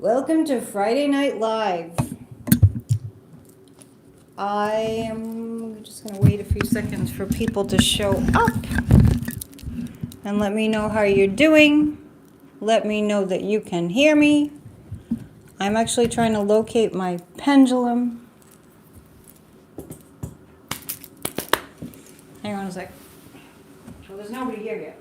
Welcome to Friday Night Live. I am just going to wait a few seconds for people to show up. And let me know how you're doing. Let me know that you can hear me. I'm actually trying to locate my pendulum. Hang on a sec. Well, there's nobody here yet.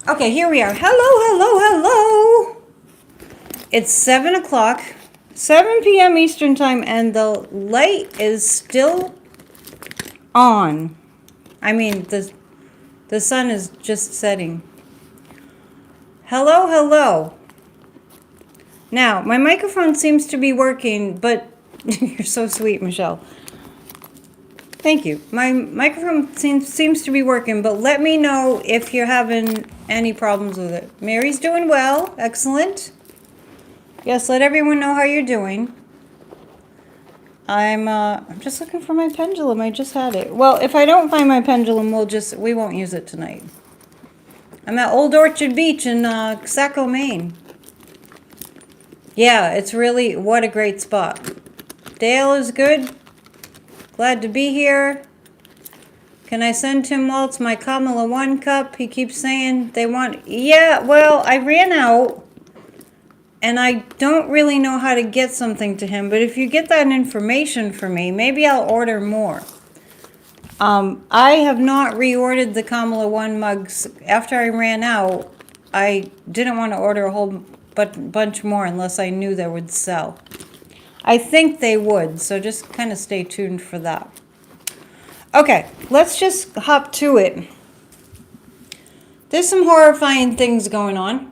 Okay, here we are. Hello. It's 7 o'clock, 7 p.m. Eastern Time, and the light is still on. I mean, the sun is just setting. Hello. Now, my microphone seems to be working, but you're so sweet, Michelle. Thank you. My microphone seems to be working, but let me know if you're having any problems with it. Mary's doing well. Excellent. Yes, let everyone know how you're doing. I'm just looking for my pendulum. I just had it. Well, if I don't find my pendulum, we won't use it tonight. I'm at Old Orchard Beach in Saco, Maine. Yeah, it's really, what a great spot. Dale is good. Glad to be here. Can I send Tim Waltz my Kamala 1 cup? He keeps saying they want... Yeah, well, I ran out. And I don't really know how to get something to him. But if you get that information for me, maybe I'll order more. I have not reordered the Kamala 1 mugs. After I ran out, I didn't want to order a whole bunch more unless I knew they would sell. I think they would, so just kind of stay tuned for that. Okay, let's just hop to it. There's some horrifying things going on,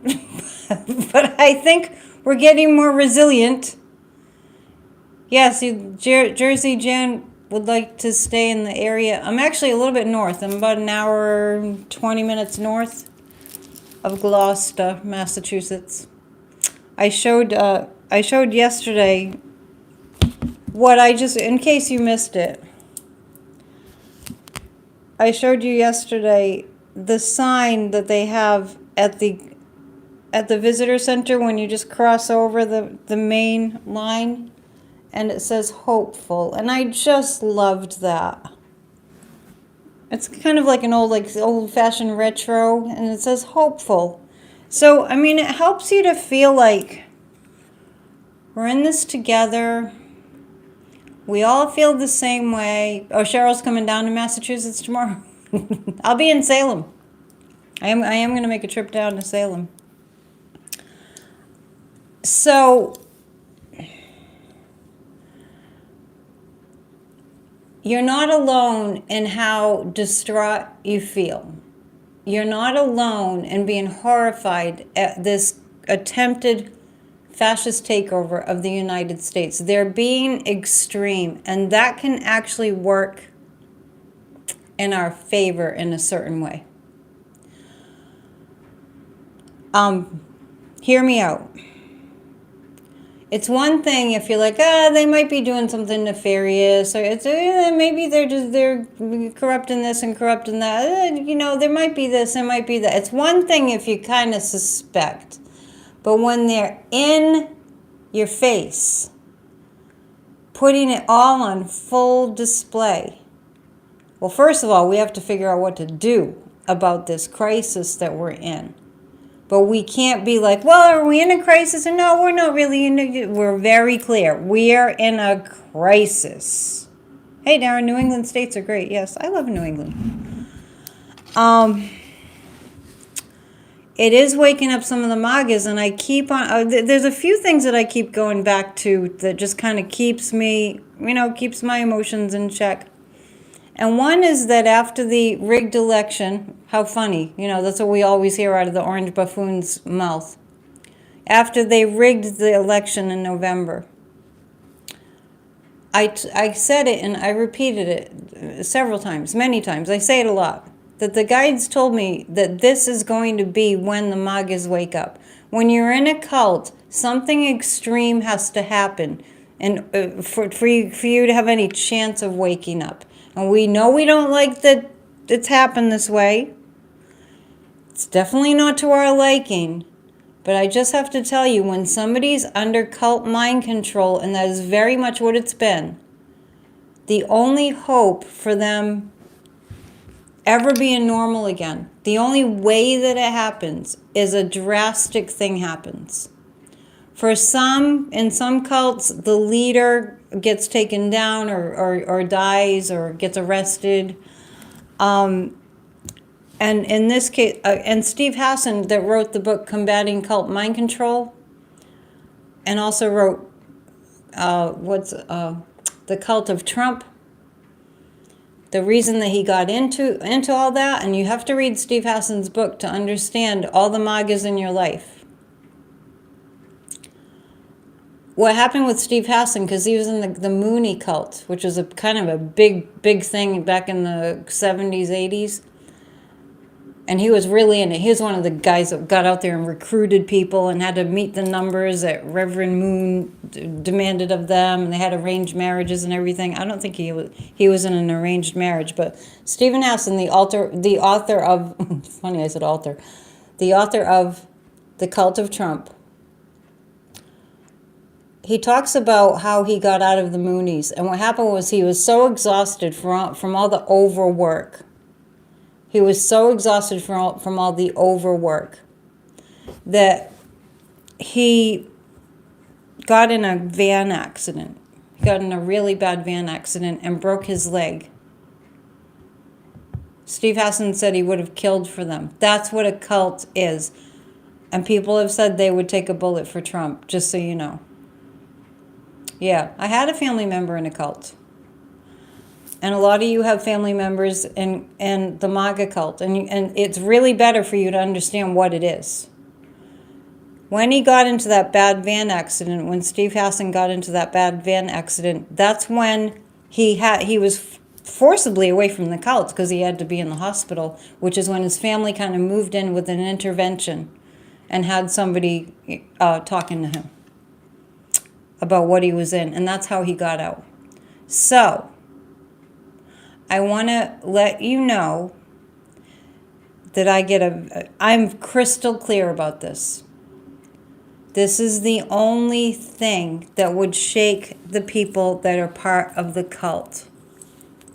but I think we're getting more resilient. Yes, Jersey Jan would like to stay in the area. I'm actually a little bit north. I'm about an hour, 20 minutes north of Gloucester, Massachusetts. I showed yesterday what in case you missed it, I showed you yesterday the sign that they have at the visitor center when you just cross over the main line, and it says hopeful, and I just loved that. It's kind of like an old-fashioned retro, and it says hopeful. So, I mean, it helps you to feel like we're in this together. We all feel the same way. Oh, Cheryl's coming down to Massachusetts tomorrow. I'll be in Salem. I am going to make a trip down to Salem. So, you're not alone in how distraught you feel. You're not alone in being horrified at this attempted fascist takeover of the United States. They're being extreme, and that can actually work in our favor in a certain way. Hear me out. It's one thing if you're like, they might be doing something nefarious, or it's maybe they're corrupting this and corrupting that. There might be this, there might be that. It's one thing if you kind of suspect. But when they're in your face, putting it all on full display, well, first of all, we have to figure out what to do about this crisis that we're in. But we can't be like, well, are we in a crisis? And no, we're not really we're very clear. We are in a crisis. Hey, Darren, New England states are great. Yes, I love New England. It is waking up some of the MAGAs, and I keep on, there's a few things that I keep going back to that just kind of keeps me, keeps my emotions in check. And one is that after the rigged election, how funny, that's what we always hear out of the orange buffoon's mouth. After they rigged the election in November, I said it and I repeated it several times, many times. I say it a lot. That the guides told me that this is going to be when the MAGAs wake up. When you're in a cult, something extreme has to happen and for you to have any chance of waking up. And we know we don't like that it's happened this way. It's definitely not to our liking. But I just have to tell you, when somebody's under cult mind control, and that is very much what it's been, the only hope for them ever being normal again, the only way that it happens is a drastic thing happens. For some, in some cults, the leader gets taken down or dies or gets arrested. And in this case, and Steve Hassan, that wrote the book Combating Cult Mind Control, and also wrote The Cult of Trump. The reason that he got into all that, and you have to read Steve Hassan's book to understand all the MAGAs in your life. What happened with Steve Hassan, because he was in the Mooney cult, which was a kind of a big thing back in the 70s, 80s. And he was really in it. He was one of the guys that got out there and recruited people and had to meet the numbers that Reverend Moon demanded of them. And they had arranged marriages and everything. I don't think he was in an arranged marriage. But Stephen Hassan, the author of, funny I said author, the author of The Cult of Trump, he talks about how he got out of the Moonies. And what happened was he was so exhausted from all the overwork. He was so exhausted from all the overwork that he got in a van accident. He got in a really bad van accident and broke his leg. Steve Hassan said he would have killed for them. That's what a cult is. And people have said they would take a bullet for Trump, just so you know. Yeah, I had a family member in a cult. And a lot of you have family members in the MAGA cult. And it's really better for you to understand what it is. When he got into that bad van accident, when Steve Hassan got into that bad van accident, that's when he was forcibly away from the cult because he had to be in the hospital, which is when his family kind of moved in with an intervention and had somebody talking to him about what he was in. And that's how he got out. So I want to let you know that I'm crystal clear about this. This is the only thing that would shake the people that are part of the cult.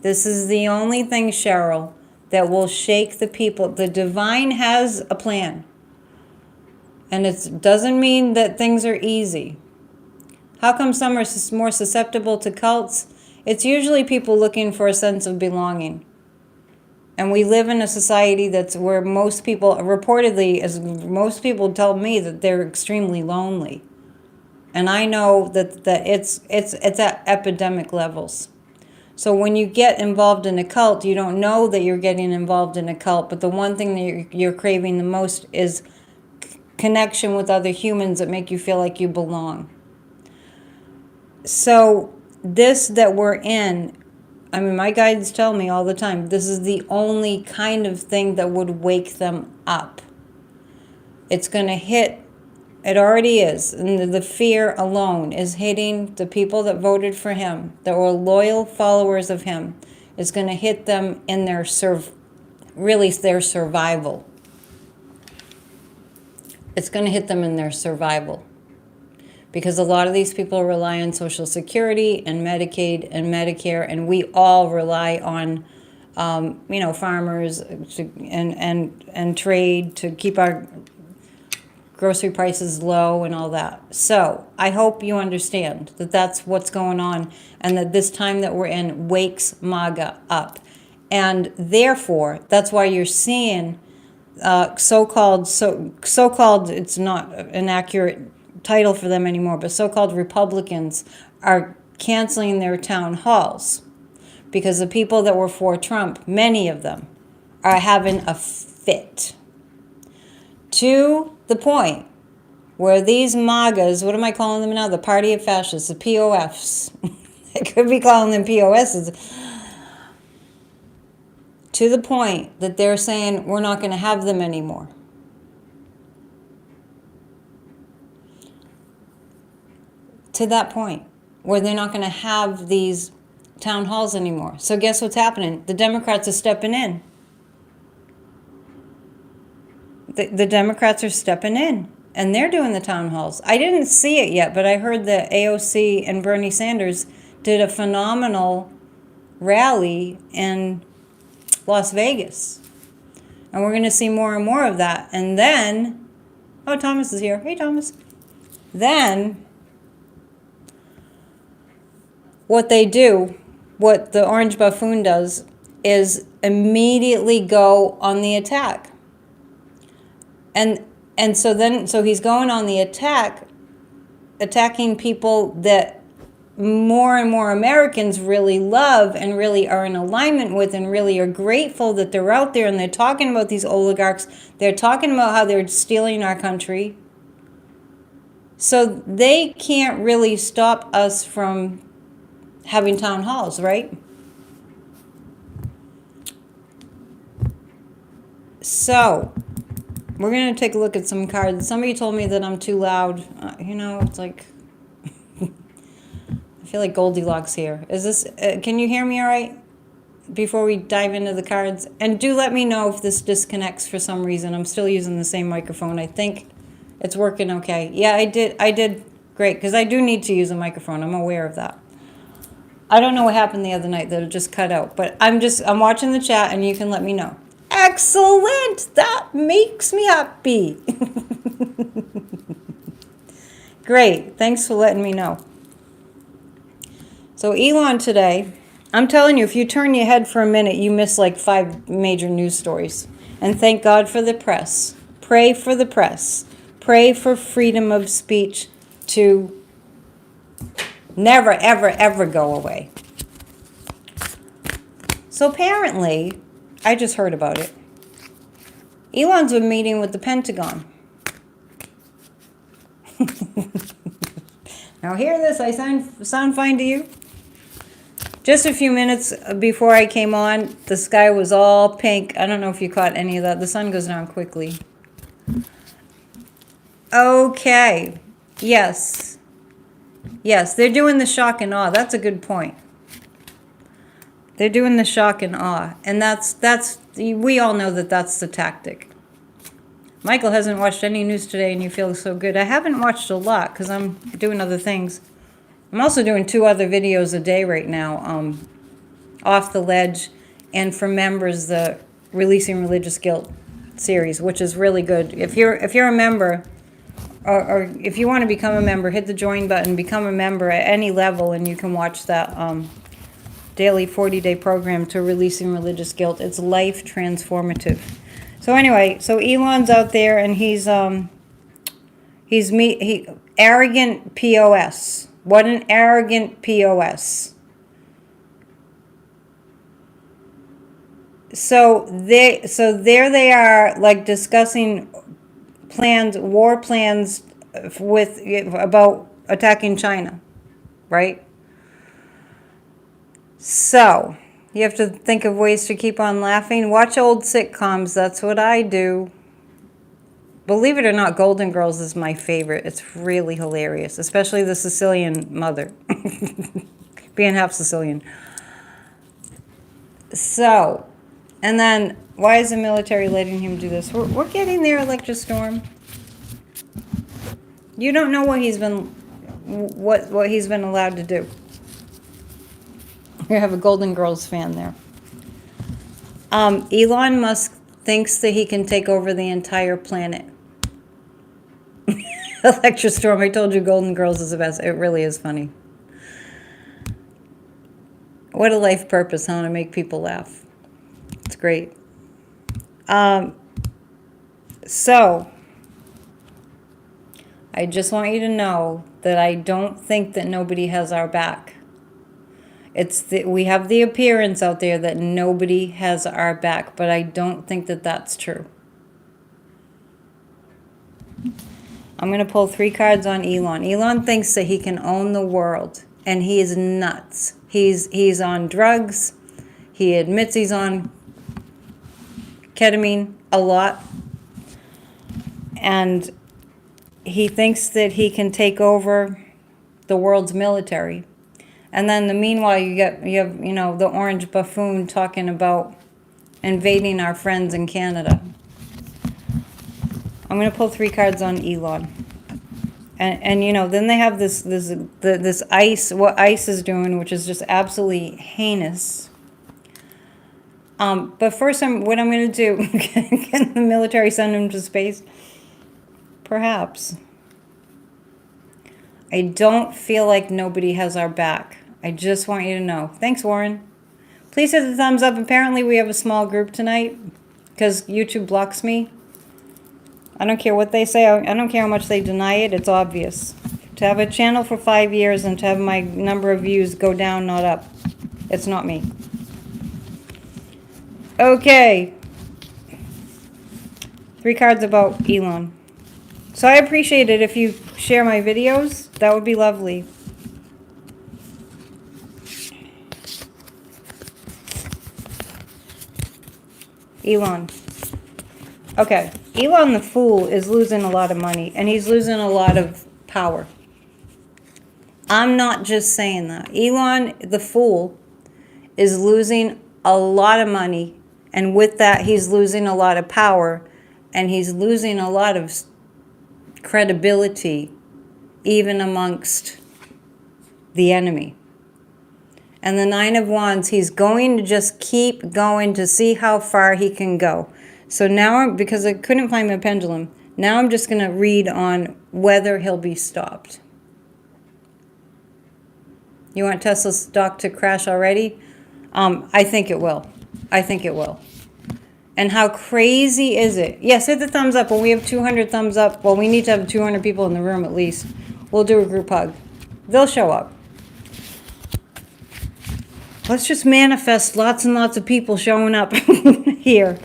This is the only thing, Cheryl, that will shake the people. The divine has a plan. And it doesn't mean that things are easy. How come some are more susceptible to cults? It's usually people looking for a sense of belonging. And we live in a society that's where most people, reportedly, as most people tell me, that they're extremely lonely. And I know that it's at epidemic levels. So when you get involved in a cult, you don't know that you're getting involved in a cult, but the one thing that you're craving the most is connection with other humans that make you feel like you belong. So this that we're in, I mean, my guides tell me all the time, this is the only kind of thing that would wake them up. It's going to hit, it already is, and the fear alone is hitting the people that voted for him, that were loyal followers of him. It's going to hit them in their survival. It's going to hit them in their survival. Because a lot of these people rely on Social Security and Medicaid and Medicare, and we all rely on, farmers and trade to keep our grocery prices low and all that. So I hope you understand that that's what's going on, and that this time that we're in wakes MAGA up, and therefore that's why you're seeing so-called. It's not an accurate title for them anymore, but so-called Republicans are canceling their town halls because the people that were for Trump, many of them, are having a fit. To the point where these MAGAs, what am I calling them now? The Party of Fascists, the POFs. I could be calling them POSs. To the point that they're saying we're not going to have them anymore. To that point where they're not going to have these town halls anymore. So guess what's happening? The Democrats are stepping in. the Democrats are stepping in, and they're doing the town halls. I didn't see it yet, but I heard that AOC and Bernie Sanders did a phenomenal rally in Las Vegas. And we're going to see more and more of that. And then, oh, Thomas is here. Hey, Thomas. Then, what they do, what the Orange Buffoon does, is immediately go on the attack. And so he's going on the attack, attacking people that more and more Americans really love and really are in alignment with and really are grateful that they're out there, and they're talking about these oligarchs. They're talking about how they're stealing our country. So they can't really stop us from having town halls, right? So we're going to take a look at some cards. Somebody told me that I'm too loud. It's like, I feel like Goldilocks here. Is this, can you hear me all right before we dive into the cards? And do let me know if this disconnects for some reason. I'm still using the same microphone. I think it's working okay. Yeah, I did great, because I do need to use a microphone. I'm aware of that. I don't know what happened the other night that it just cut out, but I'm watching the chat and you can let me know. Excellent! That makes me happy. Great. Thanks for letting me know. So Elon today, I'm telling you, if you turn your head for a minute, you miss like 5 major news stories. And thank God for the press. Pray for the press. Pray for freedom of speech to never, ever, ever go away. So apparently, I just heard about it. Elon's been meeting with the Pentagon. Now hear this, I sound fine to you? Just a few minutes before I came on, the sky was all pink. I don't know if you caught any of that. The sun goes down quickly. Okay. Yes. Yes, they're doing the shock and awe. That's a good point. They're doing the shock and awe. And we all know that that's the tactic. Michael hasn't watched any news today and you feel so good. I haven't watched a lot because I'm doing other things. I'm also doing 2 other videos a day right now. Off the Ledge, and for members, the Releasing Religious Guilt series, which is really good. If you're a member, or if you want to become a member, hit the join button, become a member at any level, and you can watch that daily 40-day program to Releasing Religious Guilt. It's life transformative. So anyway, so Elon's out there, and he's arrogant POS. What an arrogant POS. So there they are, like discussing war plans about attacking China, right? So you have to think of ways to keep on laughing. Watch old sitcoms. That's what I do. Believe it or not, Golden Girls is my favorite. It's really hilarious, especially the Sicilian mother, being half Sicilian. So, and then, why is the military letting him do this? We're getting there, Electra Storm. You don't know what he's been allowed to do. You have a Golden Girls fan there. Elon Musk thinks that he can take over the entire planet. Electra Storm, I told you Golden Girls is the best. It really is funny. What a life purpose, huh? To make people laugh. It's great. So, I just want you to know that I don't think that nobody has our back. We have the appearance out there that nobody has our back, but I don't think that that's true. I'm going to pull 3 cards on Elon. Elon thinks that he can own the world, and he is nuts. He's on drugs. He admits he's on ketamine a lot. And he thinks that he can take over the world's military. And then meanwhile, you have the Orange Buffoon talking about invading our friends in Canada. I'm going to pull 3 cards on Elon. And you know, then they have this ICE, what ICE is doing, which is just absolutely heinous. But first, what I'm going to do, can the military send him to space? Perhaps. I don't feel like nobody has our back. I just want you to know. Thanks, Warren. Please hit the thumbs up. Apparently, we have a small group tonight because YouTube blocks me. I don't care what they say. I don't care how much they deny it. It's obvious. To have a channel for 5 years and to have my number of views go down, not up. It's not me. Okay. 3 cards about Elon. So I appreciate it if you share my videos. That would be lovely. Elon. Okay. Elon the Fool is losing a lot of money, and he's losing a lot of power. I'm not just saying that. Elon the Fool is losing a lot of money, and with that, he's losing a lot of power, and he's losing a lot of credibility, even amongst the enemy. And the 9 of Wands, he's going to just keep going to see how far he can go. So now, because I couldn't find my pendulum, now I'm just going to read on whether he'll be stopped. You want Tesla's stock to crash already? I think it will. I think it will. And how crazy is it? Yes, hit the thumbs up. When we have 200 thumbs up, well, we need to have 200 people in the room at least. We'll do a group hug. They'll show up. Let's just manifest lots and lots of people showing up here.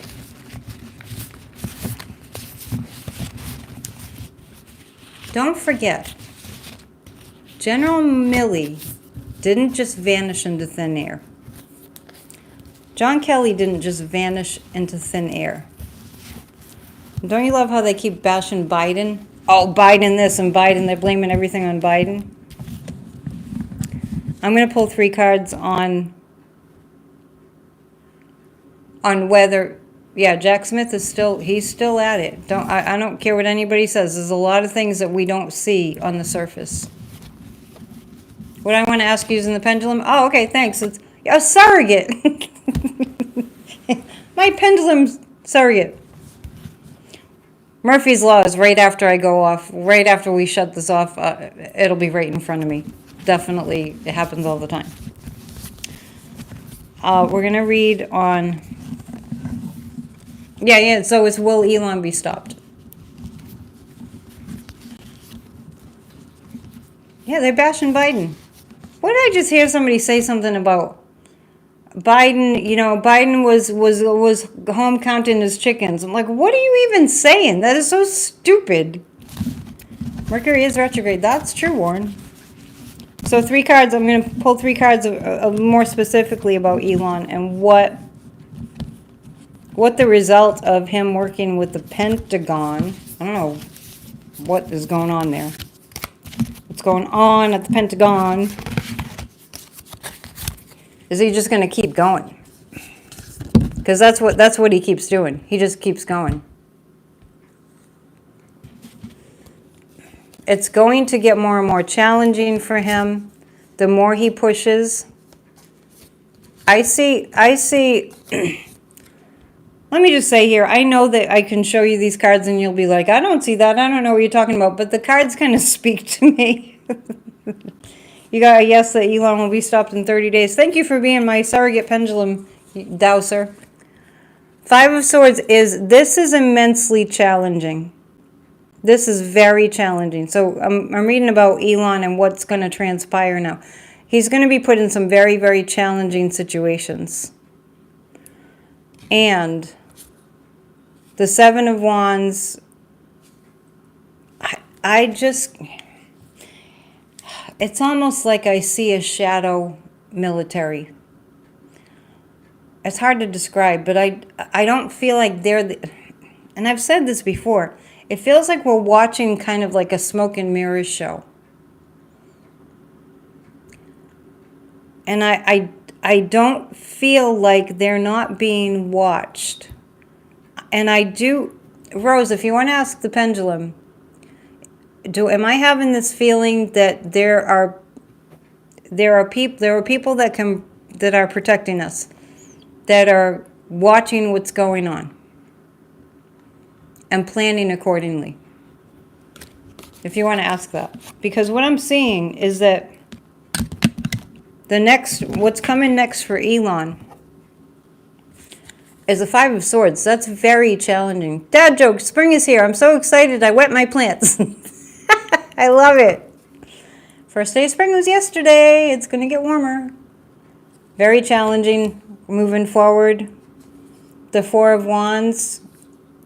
Don't forget, General Milley didn't just vanish into thin air. John Kelly didn't just vanish into thin air. Don't you love how they keep bashing Biden? Oh, Biden this and Biden, they're blaming everything on Biden. I'm going to pull 3 cards on whether, yeah, Jack Smith is he's still at it. I don't care what anybody says. There's a lot of things that we don't see on the surface. What I want to ask you using the pendulum? Oh, okay, thanks. It's a surrogate. My pendulum surrogate. Murphy's Law is right after I go off, right after we shut this off, it'll be right in front of me. Definitely, it happens all the time. We're going to read on... Yeah, so it's will Elon be stopped? Yeah, they're bashing Biden. What did I just hear somebody say something about Biden? You know, Biden was home counting his chickens. I'm like, what are you even saying? That is so stupid. Mercury is retrograde. That's true, Warren. So 3 cards. I'm going to pull 3 cards more specifically about Elon and what the result of him working with the Pentagon. I don't know what is going on there. What's going on at the Pentagon? Is he just going to keep going? Because that's what he keeps doing. He just keeps going. It's going to get more and more challenging for him the more he pushes. I see let me just say here, I know that I can show you these cards and you'll be like, I don't see that. I don't know what you're talking about. But the cards kind of speak to me. You got a yes that Elon will be stopped in 30 days. Thank you for being my surrogate pendulum dowser. 5 of Swords this is immensely challenging. This is very challenging. So I'm reading about Elon and what's going to transpire now. He's going to be put in some very, very challenging situations. And the 7 of Wands, I just, it's almost like I see a shadow military. It's hard to describe, but I don't feel like they're, and I've said this before, it feels like we're watching kind of like a smoke and mirrors show. And I don't feel like they're not being watched. And I do, Rose, if you want to ask the pendulum, am I having this feeling that there are people that are protecting us, that are watching what's going on and planning accordingly? If you want to ask that. Because what I'm seeing is that what's coming next for Elon is the Five of Swords. That's very challenging. Dad joke, spring is here. I'm so excited. I wet my plants. I love it. First day of spring was yesterday. It's going to get warmer. Very challenging moving forward. The Four of Wands.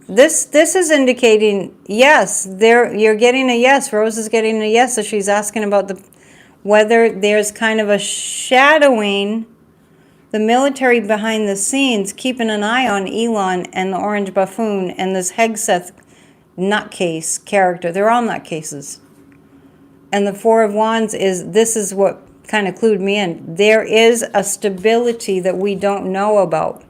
This is indicating yes. You're getting a yes. Rose is getting a yes. So she's asking about whether there's kind of a shadowing, the military behind the scenes, keeping an eye on Elon and the Orange Buffoon and this Hegseth nutcase character. They're all nutcases. And the Four of Wands this is what kind of clued me in. There is a stability that we don't know about.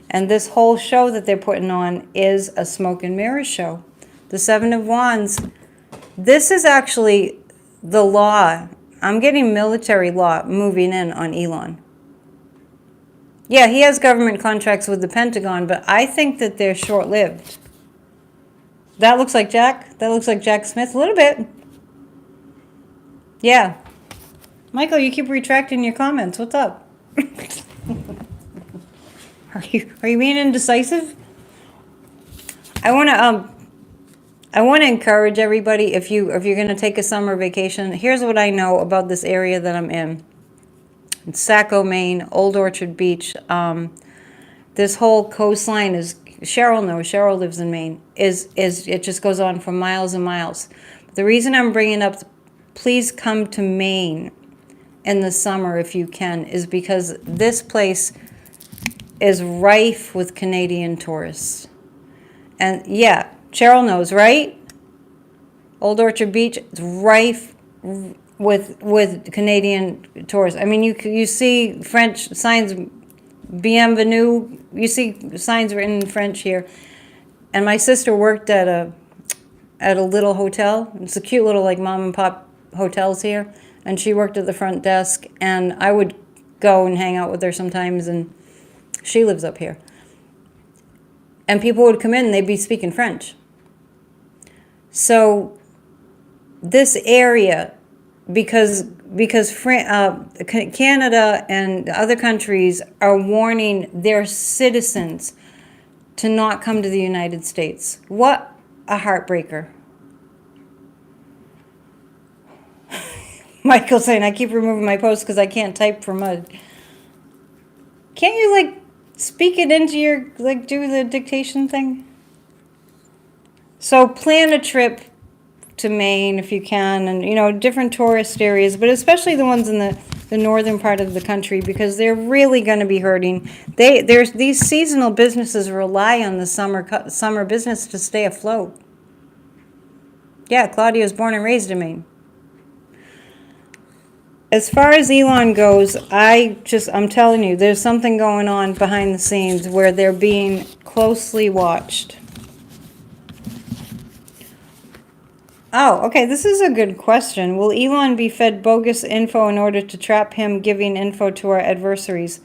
And this whole show that they're putting on is a smoke and mirrors show. The Seven of Wands. This is actually the law. I'm getting military law moving in on Elon. Yeah, he has government contracts with the Pentagon, but I think that they're short-lived. That looks like Jack. That looks like Jack Smith a little bit. Yeah. Michael, you keep retracting your comments. What's up? Are you being indecisive? I want to encourage everybody, if you're going to take a summer vacation, here's what I know about this area that I'm in. It's Saco, Maine, Old Orchard Beach. This whole coastline is, Cheryl knows, Cheryl lives in Maine, it just goes on for miles and miles. The reason I'm bringing up, please come to Maine in the summer if you can, is because this place is rife with Canadian tourists. And yeah, Cheryl knows, right? Old Orchard Beach is rife with Canadian tourists. I mean, you see French signs, bienvenue. You see signs written in French here. And my sister worked at a little hotel. It's a cute little like mom and pop hotels here. And she worked at the front desk. And I would go and hang out with her sometimes. And she lives up here. And people would come in and they'd be speaking French. So this area, because Canada and other countries are warning their citizens to not come to the United States. What a heartbreaker. Michael's saying, I keep removing my posts because I can't type for mud. Can't you, like, speak it into your, like, do the dictation thing? So plan a trip to Maine if you can, and, you know, different tourist areas, but especially the ones in the northern part of the country, because they're really going to be hurting. There's these seasonal businesses rely on the summer business to stay afloat. Yeah, Claudia was born and raised in Maine. As far as Elon goes, I'm telling you, there's something going on behind the scenes where they're being closely watched. Oh, okay, this is a good question. Will Elon be fed bogus info in order to trap him giving info to our adversaries?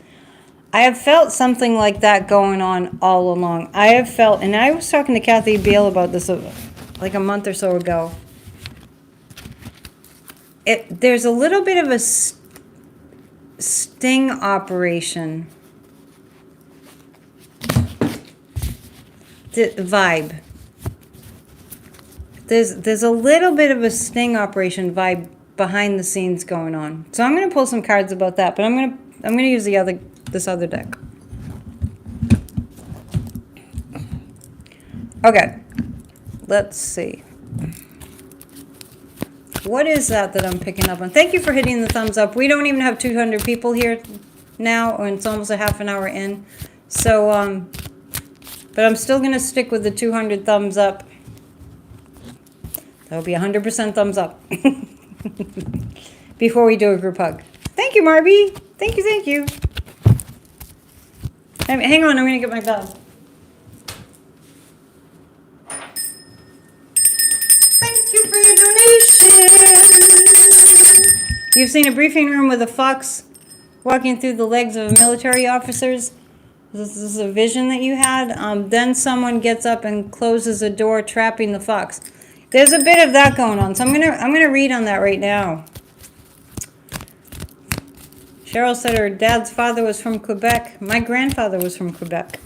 I have felt something like that going on all along. I have felt, and I was talking to Kathy Beale about this like a month or so ago. There's a little bit of a sting operation. The vibe. There's a little bit of a sting operation vibe behind the scenes going on. So I'm going to pull some cards about that, but I'm going to use this other deck. Okay. Let's see. What is that I'm picking up on? Thank you for hitting the thumbs up. We don't even have 200 people here now, and it's almost a half an hour in. So, but I'm still going to stick with the 200 thumbs up. That'll be 100% thumbs up before we do a group hug. Thank you, Marby. Thank you. Hang on, I'm going to get my bell. You've seen a briefing room with a fox walking through the legs of military officers. This is a vision that you had. Then someone gets up and closes a door, trapping the fox. There's a bit of that going on, so I'm gonna read on that right now. Cheryl said her dad's father was from Quebec. My grandfather was from Quebec.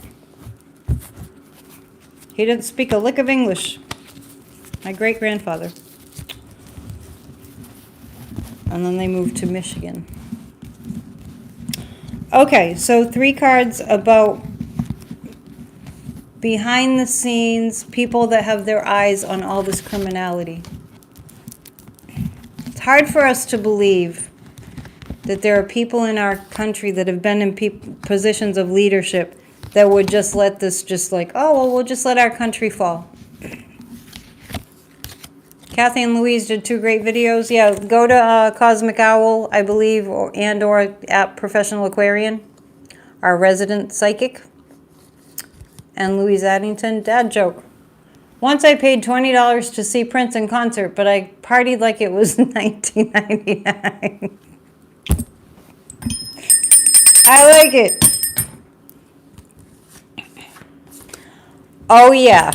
He didn't speak a lick of English. My great-grandfather. And then they moved to Michigan. Okay, so 3 cards about behind the scenes, people that have their eyes on all this criminality. It's hard for us to believe that there are people in our country that have been in positions of leadership that would just let this just like, oh, well, we'll just let our country fall. Kathy and Louise did 2 great videos. Yeah, go to Cosmic Owl, I believe, or at Professional Aquarian, our resident psychic. And Louise Addington, dad joke. Once I paid $20 to see Prince in concert, but I partied like it was $19.99. I like it. Oh, yeah.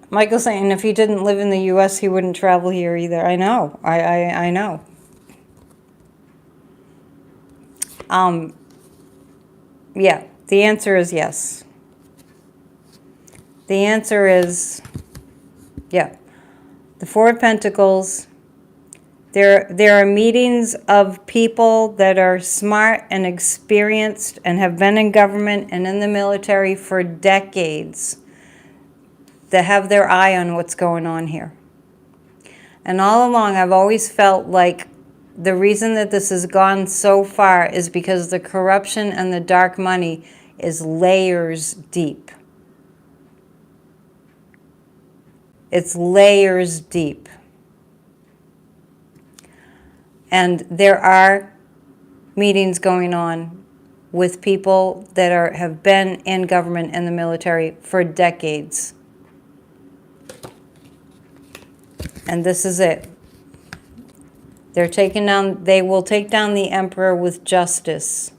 Michael's saying if he didn't live in the U.S., he wouldn't travel here either. I know. I know. Yeah, the answer is yes. The answer is, yeah. The 4 of Pentacles. There are meetings of people that are smart and experienced and have been in government and in the military for decades that have their eye on what's going on here. And all along, I've always felt like the reason that this has gone so far is because the corruption and the dark money is layers deep. It's layers deep. And there are meetings going on with people that have been in government and the military for decades. And this is it. They will take down the emperor with justice.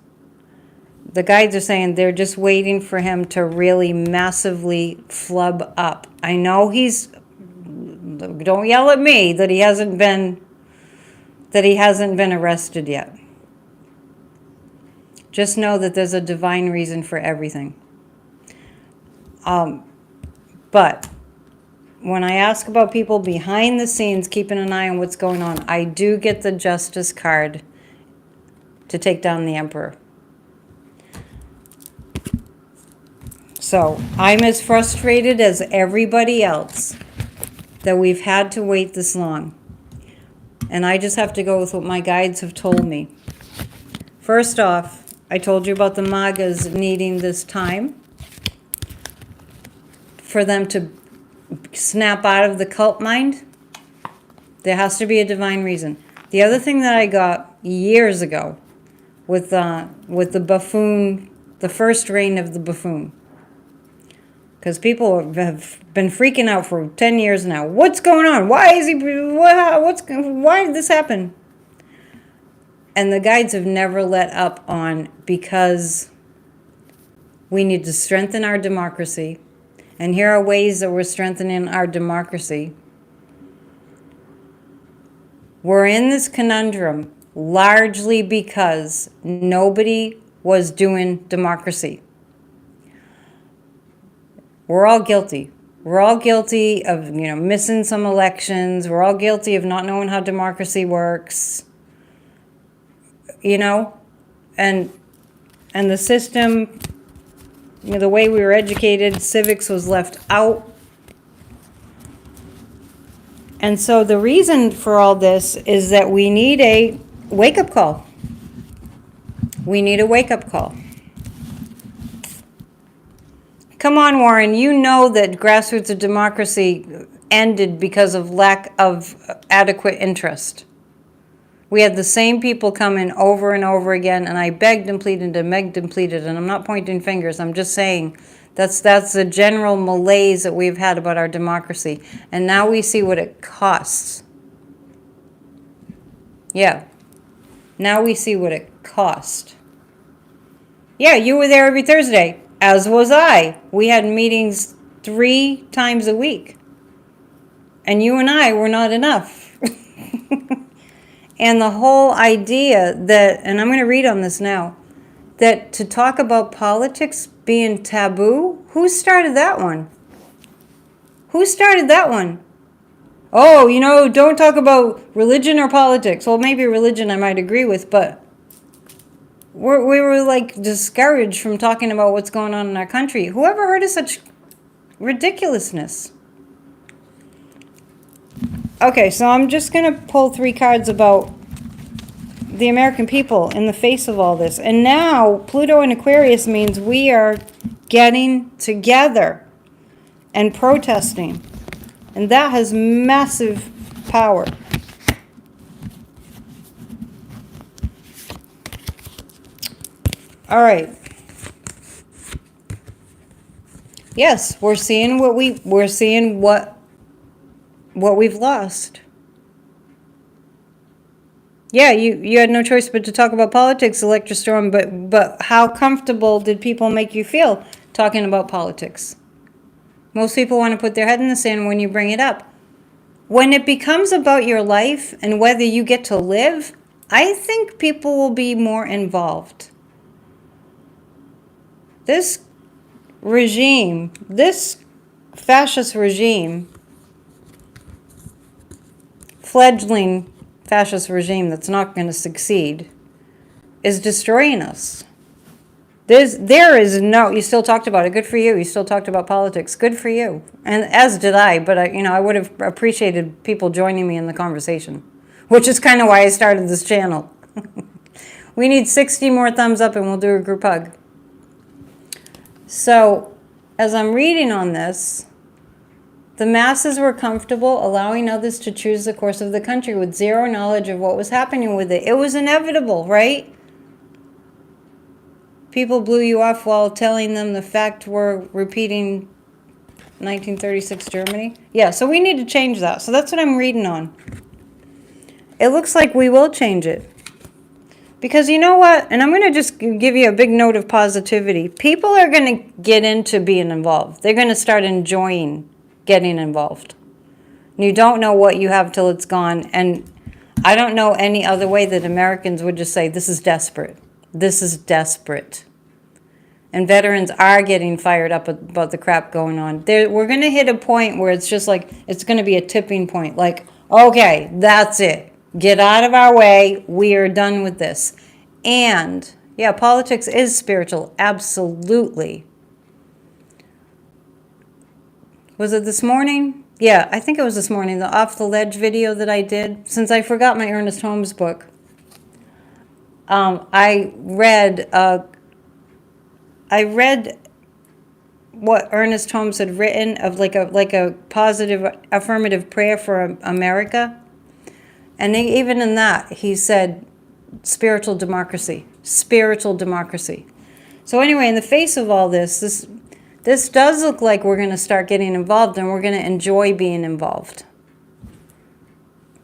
The guides are saying they're just waiting for him to really massively flub up. I know don't yell at me that he hasn't been arrested yet. Just know that there's a divine reason for everything. But when I ask about people behind the scenes keeping an eye on what's going on, I do get the Justice card to take down the Emperor. So I'm as frustrated as everybody else that we've had to wait this long. And I just have to go with what my guides have told me. First off, I told you about the MAGAs needing this time for them to snap out of the cult mind. There has to be a divine reason. The other thing that I got years ago with the buffoon, the first reign of the buffoon, because people have been freaking out for 10 years now. What's going on? Why is he? Why did this happen? And the guides have never let up on, because we need to strengthen our democracy. And here are ways that we're strengthening our democracy. We're in this conundrum largely because nobody was doing democracy. We're all guilty. We're all guilty of, missing some elections. We're all guilty of not knowing how democracy works. And the system, the way we were educated, civics was left out. And so the reason for all this is that we need a wake-up call. We need a wake-up call. Come on, Warren, you know that grassroots of democracy ended because of lack of adequate interest. We had the same people come in over and over again, and I begged and pleaded and begged and pleaded, and I'm not pointing fingers, I'm just saying that's the general malaise that we've had about our democracy. And now we see what it costs Yeah. Now we see what it cost. Yeah, you were there every Thursday, as was I. We had meetings 3 times a week. And you and I were not enough. And the whole idea that, and I'm going to read on this now, that to talk about politics being taboo, who started that one? Who started that one? Oh, don't talk about religion or politics. Well, maybe religion I might agree with, but we were like discouraged from talking about what's going on in our country. Whoever heard of such ridiculousness? Okay, so I'm just going to pull 3 cards about the American people in the face of all this. And now Pluto in Aquarius means we are getting together and protesting. And that has massive power. All right. Yes, we're seeing what we've lost. Yeah, you had no choice but to talk about politics, Electrostorm, but how comfortable did people make you feel talking about politics? Most people want to put their head in the sand when you bring it up. When it becomes about your life and whether you get to live, I think people will be more involved. This regime, this fascist regime, fledgling fascist regime that's not going to succeed, is destroying us. There is no, you still talked about it, good for you. You still talked about politics, good for you. And as did I, but I would have appreciated people joining me in the conversation, which is kind of why I started this channel. We need 60 more thumbs up and we'll do a group hug. So, as I'm reading on this, the masses were comfortable allowing others to choose the course of the country with zero knowledge of what was happening with it. It was inevitable, right? People blew you off while telling them the fact we're repeating 1936 Germany. Yeah, so we need to change that. So that's what I'm reading on. It looks like we will change it. Because you know what? And I'm going to just give you a big note of positivity. People are going to get into being involved. They're going to start enjoying getting involved. You don't know what you have till it's gone. And I don't know any other way that Americans would just say, this is desperate. This is desperate. And veterans are getting fired up about the crap going on. We're going to hit a point where it's just like, it's going to be a tipping point. Like, okay, that's it. Get out of our way. We are done with this. And, yeah, politics is spiritual. Absolutely. Was it this morning? Yeah, I think it was this morning, the Off the Ledge video that I did. Since I forgot my Ernest Holmes book, I read what Ernest Holmes had written of like a positive affirmative prayer for America. And even in that, he said spiritual democracy. Spiritual democracy. So anyway, in the face of all this does look like we're going to start getting involved, and we're going to enjoy being involved.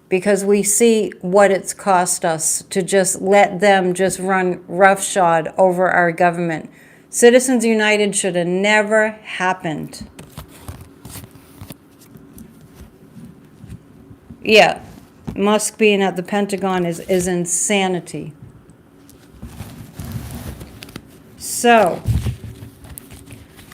Because we see what it's cost us to just let them just run roughshod over our government. Citizens United should have never happened. Yeah, Musk being at the Pentagon is insanity. So,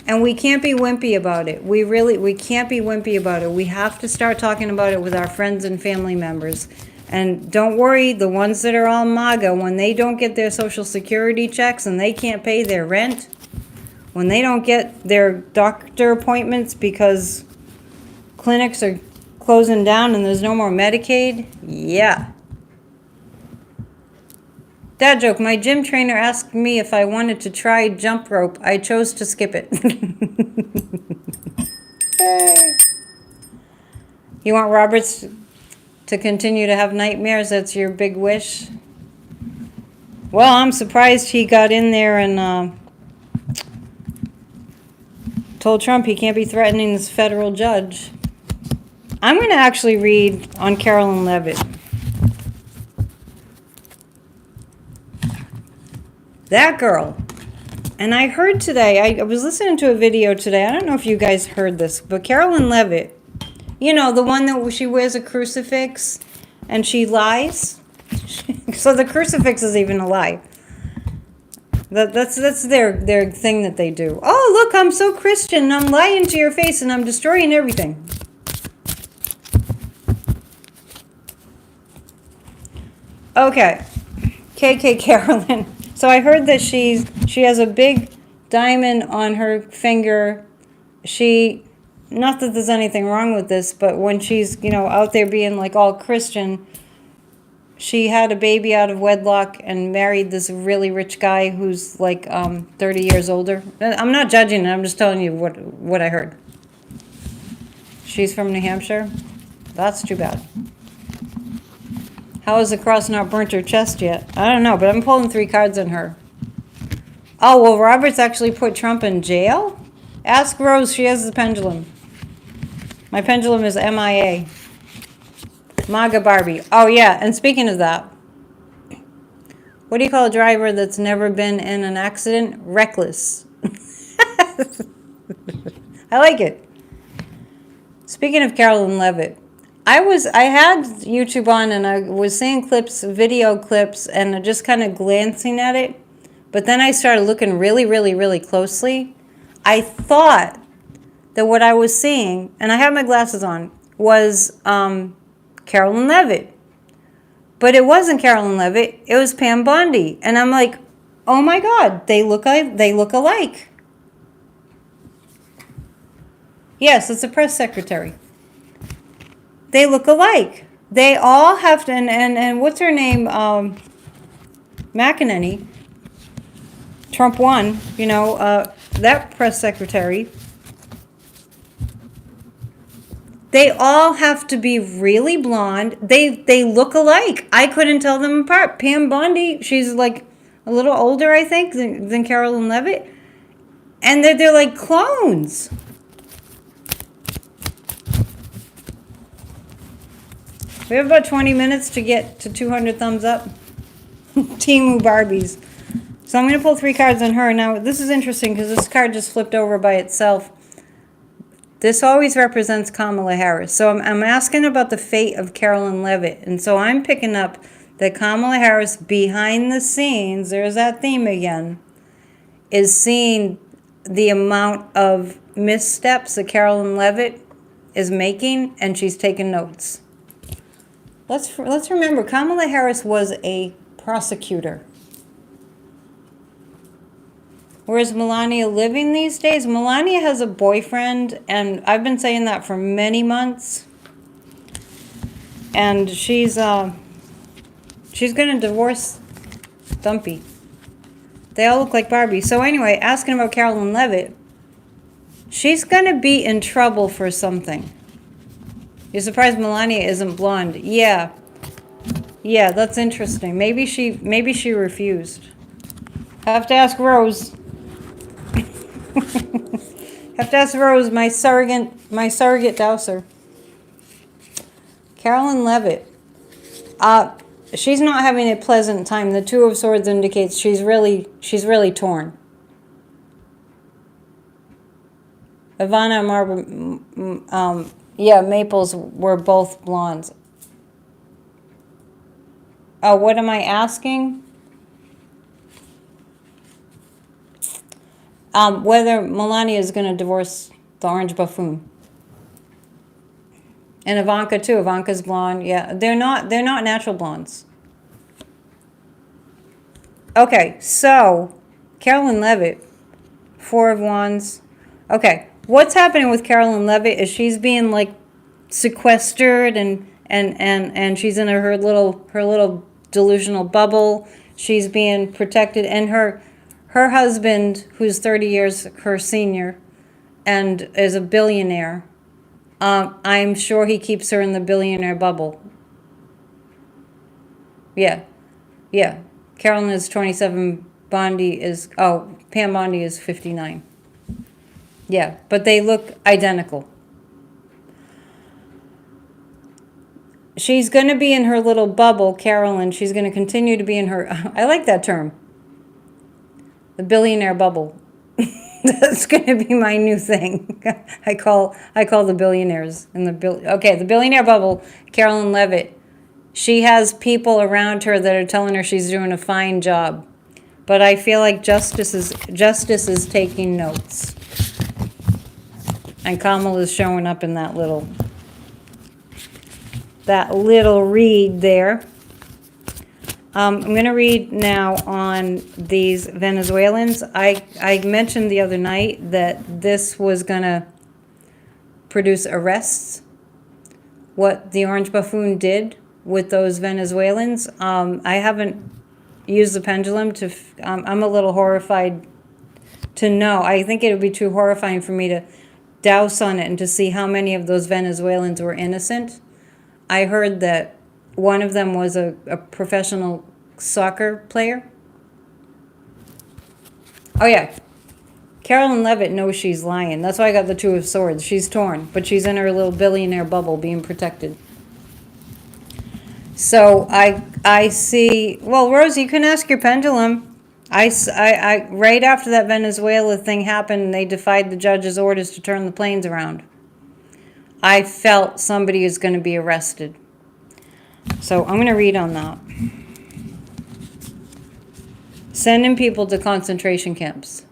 and we can't be wimpy about it. We can't be wimpy about it. We have to start talking about it with our friends and family members. And don't worry, the ones that are all MAGA, when they don't get their Social Security checks and they can't pay their rent, when they don't get their doctor appointments because clinics are closing down and there's no more Medicaid, yeah. Dad joke, my gym trainer asked me if I wanted to try jump rope. I chose to skip it. Hey. You want Roberts to continue to have nightmares? That's your big wish? Well, I'm surprised he got in there and told Trump he can't be threatening this federal judge. I'm going to actually read on Carolyn Levitt. That girl. And I heard today, I was listening to a video today. I don't know if you guys heard this, but Carolyn Levitt, you know, the one that she wears a crucifix and she lies. So the crucifix is even a lie. That's their thing that they do. Oh, look, I'm so Christian and I'm lying to your face and I'm destroying everything. Okay. KK Carolyn. So I heard that she has a big diamond on her finger. Not that there's anything wrong with this, but when she's, you know, out there being like all Christian, she had a baby out of wedlock and married this really rich guy who's like 30 years older. I'm not judging it. I'm just telling you what I heard. She's from New Hampshire. That's too bad. How has the cross not burnt her chest yet? I don't know, but I'm pulling 3 cards on her. Oh, well, Roberts actually put Trump in jail? Ask Rose. She has the pendulum. My pendulum is MIA. MAGA Barbie. Oh, yeah, and speaking of that, what do you call a driver that's never been in an accident? Reckless. I like it. Speaking of Carolyn Levitt, I had YouTube on and I was seeing video clips, and just kind of glancing at it. But then I started looking really, really, really closely. I thought that what I was seeing, and I have my glasses on, was Carolyn Levitt. But it wasn't Carolyn Levitt. It was Pam Bondi. And I'm like, oh my God, they look alike. Yes, it's a press secretary. They look alike. They all have to, and what's her name? McEnany. Trump won, you know, that press secretary. They all have to be really blonde. They look alike. I couldn't tell them apart. Pam Bondi, she's like a little older, I think, than Carolyn Levitt. And they're like clones. We have about 20 minutes to get to 200 thumbs up. Timu Barbies. So I'm going to pull 3 cards on her. Now, this is interesting because this card just flipped over by itself. This always represents Kamala Harris. So I'm asking about the fate of Carolyn Levitt. And so I'm picking up that Kamala Harris, behind the scenes, there's that theme again, is seeing the amount of missteps that Carolyn Levitt is making, and she's taking notes. Let's remember, Kamala Harris was a prosecutor. Where's Melania living these days? Melania has a boyfriend, and I've been saying that for many months. And she's going to divorce Dumpy. They all look like Barbie. So anyway, asking about Carolyn Levitt, she's going to be in trouble for something. You're surprised Melania isn't blonde? Yeah. Yeah, that's interesting. Maybe she refused. Have to ask Rose. Have to ask Rose, my surrogate dowser. Carolyn Levitt. She's not having a pleasant time. The 2 of Swords indicates she's really torn. Ivana and Marba, yeah, Maples were both blondes. Oh, what am I asking? Whether Melania is going to divorce the orange buffoon. And Ivanka too. Ivanka's blonde. Yeah, they're not natural blondes. Okay, so Carolyn Levitt, 4 of Wands. Okay, what's happening with Carolyn Levitt is she's being like sequestered and she's in her little delusional bubble. She's being protected, and her husband, who's 30 years her senior and is a billionaire, I'm sure he keeps her in the billionaire bubble. Yeah. Carolyn is 27. Pam Bondi is 59. Yeah, but they look identical. She's going to be in her little bubble, Carolyn. She's going to continue to be in her, I like that term. The billionaire bubble. That's going to be my new thing. I call the billionaires in the the billionaire bubble. Carolyn Levitt. She has people around her that are telling her she's doing a fine job. But I feel like justice is taking notes. And Kamala is showing up in that little read there. I'm going to read now on these Venezuelans. I mentioned the other night that this was going to produce arrests. What the Orange Buffoon did with those Venezuelans. I haven't used the pendulum to... I'm a little horrified to know. I think it would be too horrifying for me to douse on it and to see how many of those Venezuelans were innocent. I heard that one of them was a professional soccer player. Oh, yeah. Carolyn Levitt knows she's lying. That's why I got the Two of Swords. She's torn, but she's in her little billionaire bubble being protected. So I see... Well, Rosie, you can ask your pendulum. I right after that Venezuela thing happened, they defied the judge's orders to turn the planes around. I felt somebody is going to be arrested. So I'm going to read on that. Sending people to concentration camps.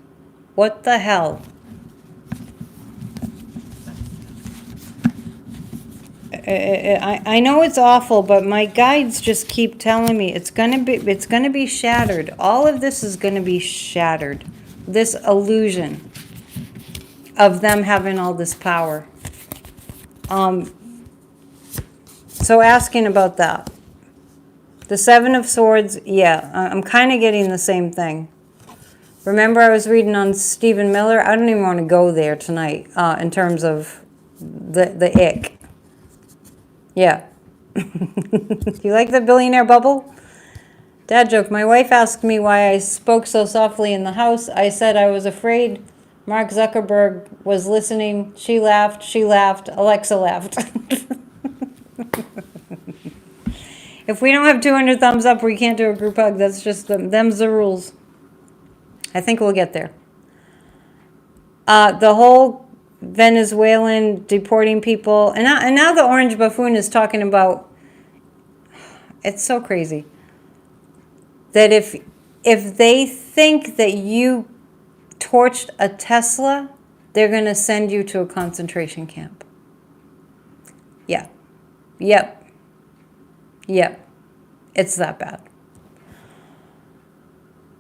What the hell? I know it's awful, but my guides just keep telling me it's gonna be shattered. All of this is gonna be shattered. This illusion of them having all this power. So asking about that. The Seven of Swords, yeah, I'm kind of getting the same thing. Remember I was reading on Stephen Miller? I don't even want to go there tonight in terms of the ick. Yeah. You like the billionaire bubble? Dad joke. My wife asked me why I spoke so softly in the house. I said I was afraid Mark Zuckerberg was listening. She laughed. Alexa laughed. If we don't have 200 thumbs up, we can't do a group hug. That's just them's the rules. I think we'll get there. The whole Venezuelan deporting people, and now the Orange Buffoon is talking about, it's so crazy, that if they think that you torched a Tesla, they're going to send you to a concentration camp. Yeah. Yep. It's that bad.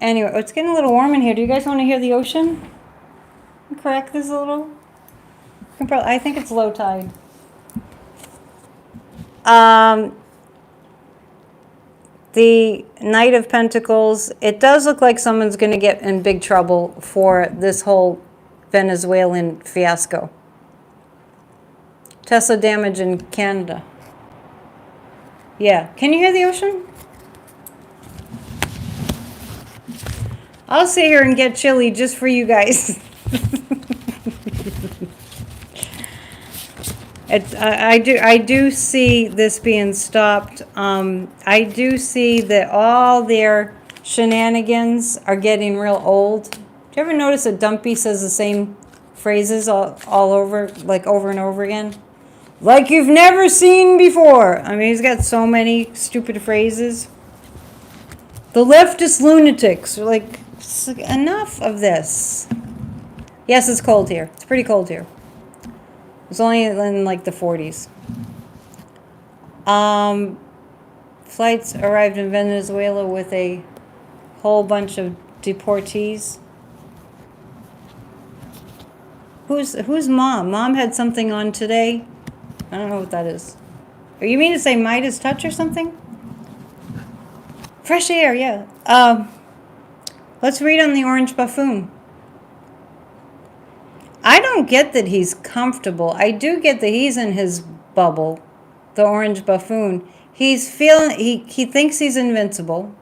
Anyway, it's getting a little warm in here. Do you guys want to hear the ocean? Correct this a little? I think it's low tide. The Knight of Pentacles. It does look like someone's going to get in big trouble for this whole Venezuelan fiasco. Tesla damage in Canada. Yeah. Can you hear the ocean? I'll sit here and get chilly just for you guys. I do see this being stopped. I do see that all their shenanigans are getting real old. Do you ever notice that Dumpy says the same phrases all over, like over and over again? Like you've never seen before. I mean, he's got so many stupid phrases. The leftist lunatics are like, enough of this. Yes, it's cold here. It's pretty cold here. It's only in like the 40s. Flights arrived in Venezuela with a whole bunch of deportees. Who's Mom? Mom had something on today. I don't know what that is. Or you mean to say Midas Touch or something? Fresh air, yeah. Let's read on the Orange Buffoon. I don't get that he's comfortable. I do get that he's in his bubble, the Orange Buffoon. He's feeling, he thinks he's invincible,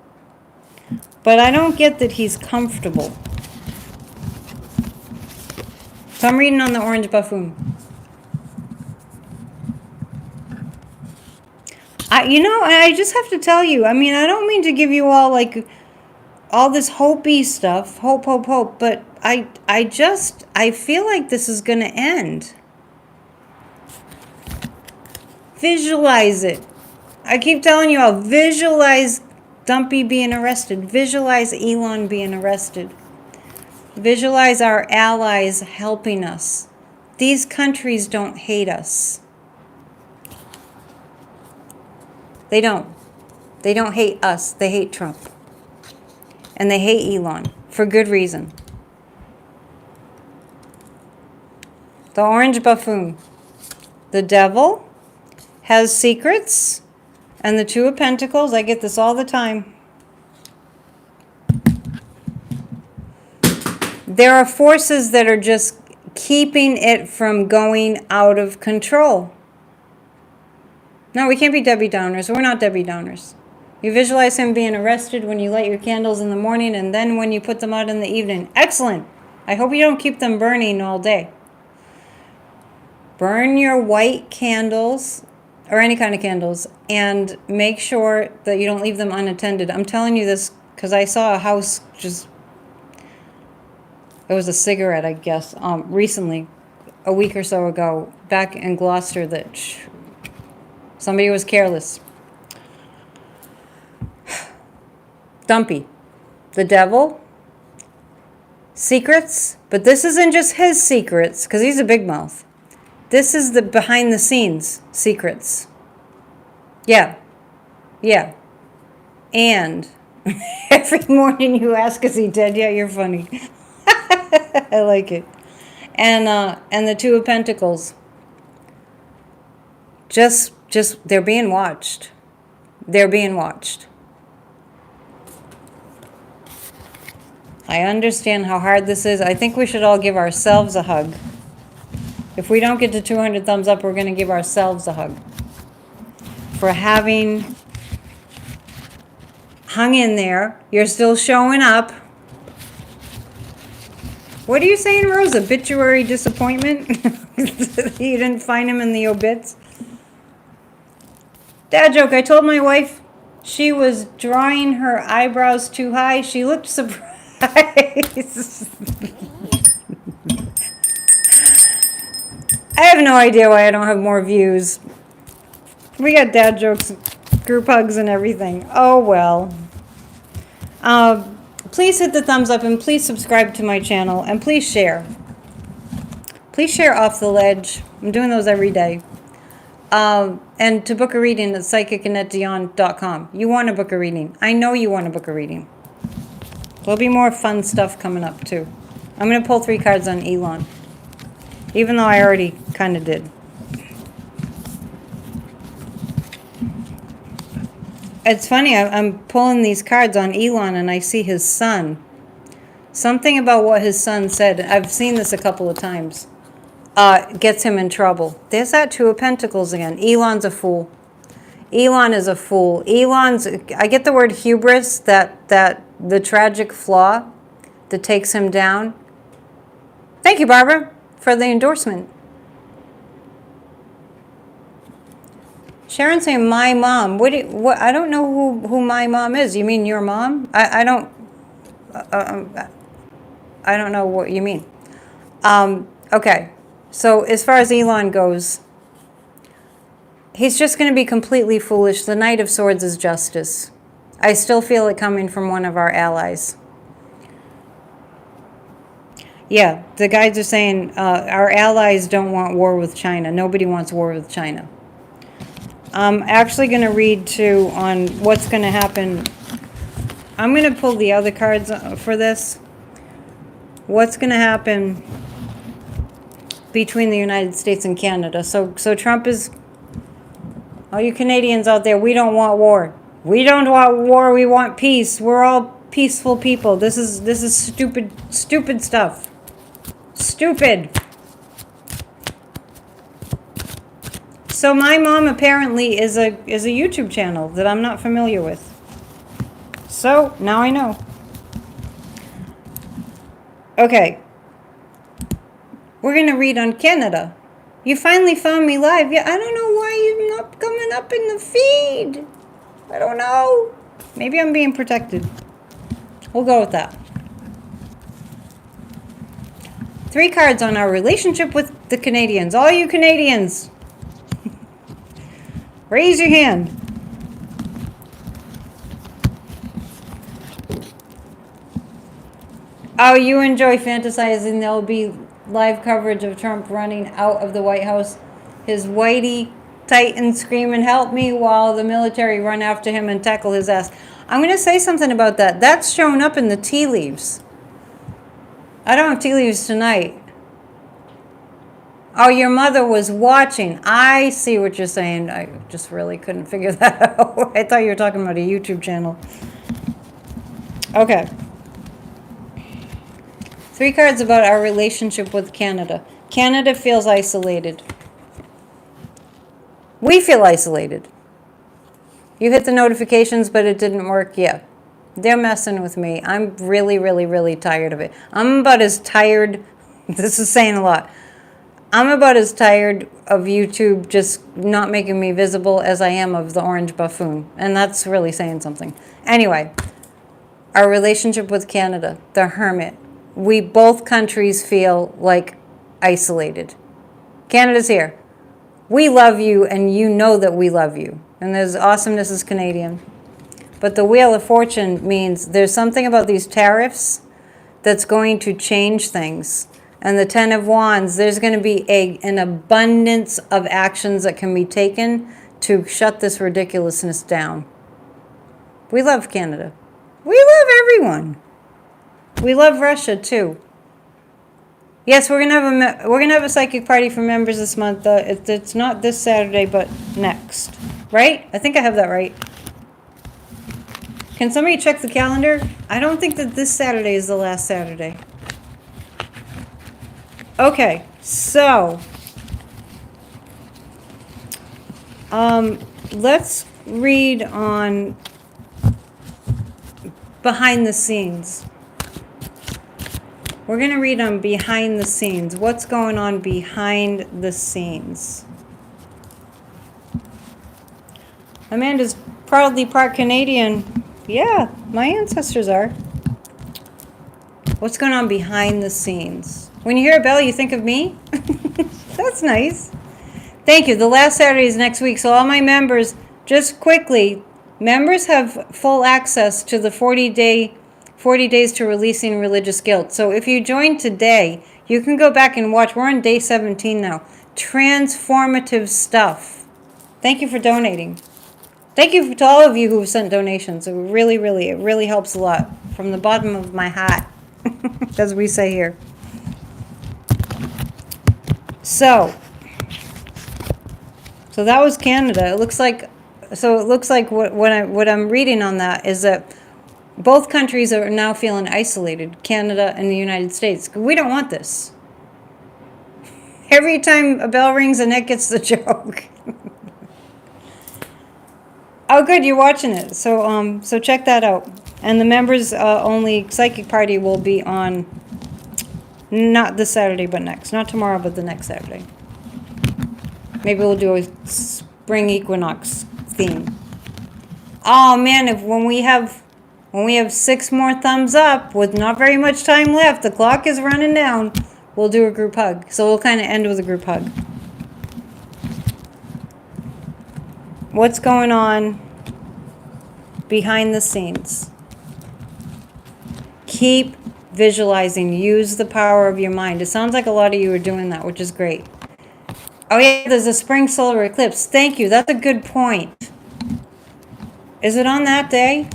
but I don't get that he's comfortable. So I'm reading on the Orange Buffoon. I just have to tell you, I mean, I don't mean to give you all like all this hopey stuff, hope, hope, hope, but I feel like this is going to end. Visualize it. I keep telling you all, visualize Dumpy being arrested. Visualize Elon being arrested. Visualize our allies helping us. These countries don't hate us. They don't. They don't hate us. They hate Trump. And they hate Elon for good reason. The orange buffoon. The devil has secrets. And the Two of Pentacles. I get this all the time. There are forces that are just keeping it from going out of control. No, we can't be Debbie Downers. We're not Debbie Downers. You visualize him being arrested when you light your candles in the morning and then when you put them out in the evening. Excellent. I hope you don't keep them burning all day. Burn your white candles or any kind of candles and make sure that you don't leave them unattended. I'm telling you this because I saw a house just... It was a cigarette, I guess, recently, a week or so ago, back in Gloucester, that somebody was careless. Dumpy. The devil. Secrets. But this isn't just his secrets, because he's a big mouth. This is the behind the scenes secrets. Yeah. Yeah. And every morning you ask, is he dead yet? You're funny. I like it. And the Two of Pentacles. Just they're being watched. They're being watched. I understand how hard this is. I think we should all give ourselves a hug. If we don't get to 200 thumbs up, we're going to give ourselves a hug. For having hung in there. You're still showing up. What are you saying, Rose? Obituary disappointment? You didn't find him in the obits? Dad joke. I told my wife she was drawing her eyebrows too high. She looked surprised. I have no idea why I don't have more views. We got dad jokes, group hugs, and everything. Oh, well. Please hit the thumbs up and please subscribe to my channel and please share. Please share Off the Ledge. I'm doing those every day. And to book a reading at psychicannetdion.com. You want to book a reading. I know you want to book a reading. There'll be more fun stuff coming up too. I'm going to pull 3 cards on Elon. Even though I already kind of did. It's funny, I'm pulling these cards on Elon and I see his son. Something about what his son said, I've seen this a couple of times, gets him in trouble. There's that Two of Pentacles again. Elon's a fool. Elon is a fool. I get the word hubris, that the tragic flaw that takes him down. Thank you, Barbara, for the endorsement. Sharon saying, my mom. What? I don't know who my mom is. You mean your mom? I don't know what you mean. Okay. So as far as Elon goes, he's just going to be completely foolish. The Knight of Swords is justice. I still feel it coming from one of our allies. Yeah, the guides are saying our allies don't want war with China. Nobody wants war with China. I'm actually going to read, too, on what's going to happen. I'm going to pull the other cards for this. What's going to happen between the United States and Canada. So Trump is... All you Canadians out there, we don't want war. We don't want war. We want peace. We're all peaceful people. This is stupid stuff. Stupid. So my mom apparently is a YouTube channel that I'm not familiar with. So now I know. Okay. We're going to read on Canada. You finally found me live. Yeah, I don't know why you're not coming up in the feed. I don't know. Maybe I'm being protected. We'll go with that. 3 cards on our relationship with the Canadians. All you Canadians, raise your hand. Oh, you enjoy fantasizing there'll be live coverage of Trump running out of the White House, his whitey titan screaming, "Help me," while the military run after him and tackle his ass. I'm going to say something about that. That's shown up in the tea leaves. I don't have tea leaves tonight. Oh, your mother was watching. I see what you're saying. I just really couldn't figure that out. I thought you were talking about a YouTube channel. Okay. 3 cards about our relationship with Canada. Canada feels isolated. We feel isolated. You hit the notifications, but it didn't work. Yeah. They're messing with me. I'm really, really, really tired of it. I'm about as tired. This is saying a lot. I'm about as tired of YouTube just not making me visible as I am of the orange buffoon. And that's really saying something. Anyway, our relationship with Canada, the hermit. We both countries feel like isolated. Canada's here. We love you, and you know that we love you. And there's awesomeness is Canadian. But the Wheel of Fortune means there's something about these tariffs that's going to change things. And the 10 of Wands, there's going to be an abundance of actions that can be taken to shut this ridiculousness down. We love Canada. We love everyone. We love Russia too. Yes, we're gonna have a psychic party for members this month. It's not this Saturday, but next, right? I think I have that right. Can somebody check the calendar? I don't think that this Saturday is the last Saturday. Okay, so let's read on behind the scenes. We're going to read on behind the scenes. What's going on behind the scenes? Amanda's proudly part Canadian. Yeah, my ancestors are. What's going on behind the scenes? When you hear a bell, you think of me? That's nice. Thank you. The last Saturday is next week. So all my members, just quickly, members have full access to the 40 days to releasing religious guilt. So if you join today, you can go back and watch. We're on day 17 now. Transformative stuff. Thank you for donating. Thank you to all of you who have sent donations. It really helps a lot. From the bottom of my heart, as we say here. So that was Canada. It looks like what I'm reading on that is that both countries are now feeling isolated, Canada and the United States. We don't want this. Every time a bell rings, Annette gets the joke. Oh, good, you're watching it. So check that out. And the members only psychic party will be on not this Saturday, but next. Not tomorrow, but the next Saturday. Maybe we'll do a spring equinox theme. Oh man, when we have 6 more thumbs up with not very much time left, the clock is running down, we'll do a group hug. So we'll kind of end with a group hug. What's going on behind the scenes? Keep visualizing. Use the power of your mind. It sounds like a lot of you are doing that, which is great. Oh yeah, there's a spring solar eclipse. Thank you. That's a good point. Is it on that day?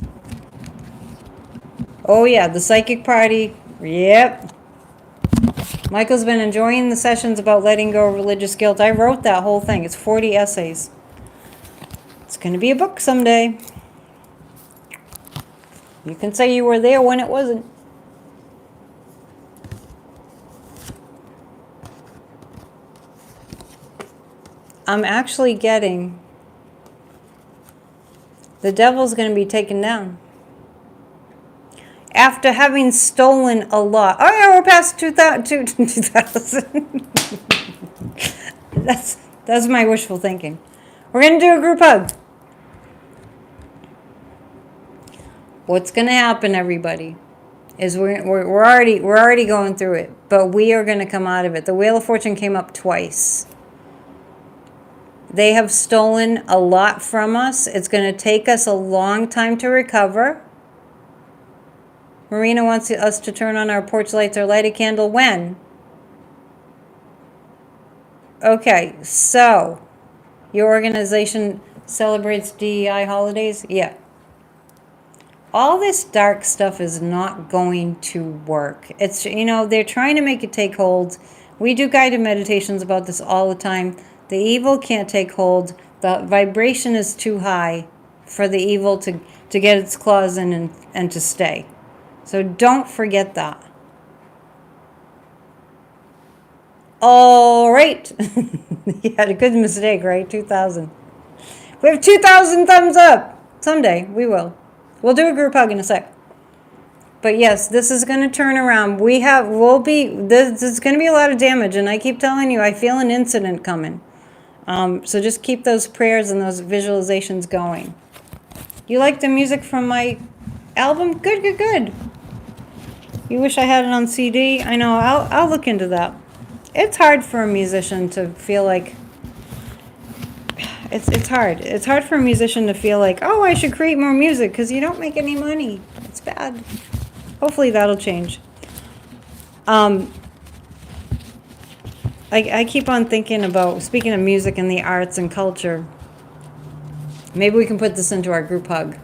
Oh yeah, the psychic party. Yep. Michael's been enjoying the sessions about letting go of religious guilt. I wrote that whole thing. It's 40 essays. It's going to be a book someday. You can say you were there when it wasn't. I'm actually getting the devil's going to be taken down. After having stolen a lot. Oh yeah, we're past 2000. That's my wishful thinking. We're going to do a group hug. What's going to happen, everybody? is we're already going through it, but we are going to come out of it. The Wheel of Fortune came up twice. They have stolen a lot from us. It's going to take us a long time to recover. Marina wants us to turn on our porch lights or light a candle. When? Okay, so your organization celebrates DEI holidays? Yeah. All this dark stuff is not going to work. It's, they're trying to make it take hold. We do guided meditations about this all the time. The evil can't take hold. The vibration is too high for the evil to get its claws in and to stay. So don't forget that. All right. You had a good mistake, right? 2,000. We have 2,000 thumbs up. Someday we will. We'll do a group hug in a sec. But yes, this is going to turn around. This is going to be a lot of damage. And I keep telling you, I feel an incident coming. So just keep those prayers and those visualizations going. You like the music from my album? Good, good, good. You wish I had it on CD? I know, I'll look into that. It's hard for a musician to feel like... It's hard. It's hard for a musician to feel like, oh, I should create more music because you don't make any money. It's bad. Hopefully that'll change. I keep on thinking about, speaking of music and the arts and culture, maybe we can put this into our group hug.